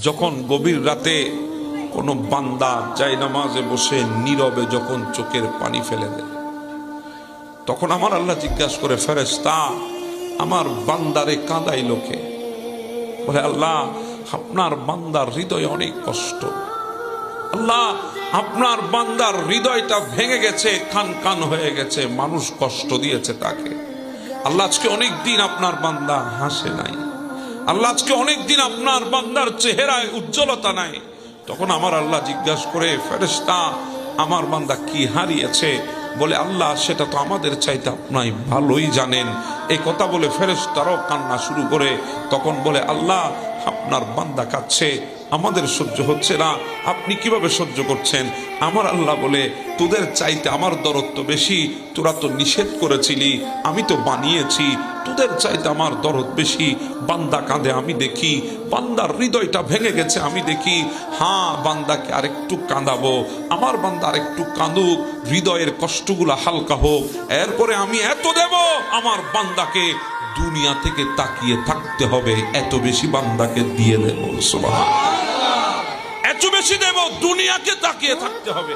যখন গভীর রাতে কোনো বান্দা জায় নামাজে বসে নীরবে যখন চোখের পানি ফেলে দেয়, তখন আমার আল্লাহ জিজ্ঞাসা করে, ফেরেশতা আমার বান্দারে কাঁদাই লোকে? বলে, আল্লাহ আপনার বান্দার হৃদয়ে অনেক কষ্ট, আল্লাহ আপনার বান্দার হৃদয়টা ভেঙে গেছে, কান কান হয়ে গেছে, মানুষ কষ্ট দিয়েছে তাকে। আল্লাহ আজকে অনেক দিন আপনার বান্দা হাসে নাই, আল্লাহ আজকে অনেক দিন আপনার বান্দার চেহারায় উজ্জ্বলতা নাই। তখন আমার আল্লাহ জিজ্ঞাসা করে, ফেরেশতা আমার বান্দা কি হারিয়েছে? বলে, আল্লাহ সেটা তো আমাদের চাইতে আপনি ভালোই জানেন। এই কথা বলে ফেরেশতারাও কান্না শুরু করে। তখন বলে, আল্লাহ আপনার বান্দা কাঁদছে, আমাদের সহ্য হচ্ছে না, আপনি কিভাবে সহ্য করছেন? আমার আল্লাহ বলে, তোদের চাইতে আমার দরদ তো বেশি, তোরা তো নিষেধ করেছিলি, আমি তো বানিয়েছি, তোদের চাইতে আমার দরদ বেশি। বান্দা কাঁদে আমি দেখি, বান্দার হৃদয়টা ভেঙে গেছে আমি দেখি। হ্যাঁ, বান্দাকে আরেকটু কাঁদাবো, আমার বান্দা আরেকটু কাঁদুক, হৃদয়ের কষ্টগুলো হালকা হোক, এরপরে আমি এত দেব আমার বান্দাকে দুনিয়া থেকে তাকিয়ে থাকতে হবে, এত বেশি বান্দাকে দিয়ে দেব। সুবহানাল্লাহ, এত বেশি দেব, দুনিয়াকে তাকিয়ে থাকতে হবে।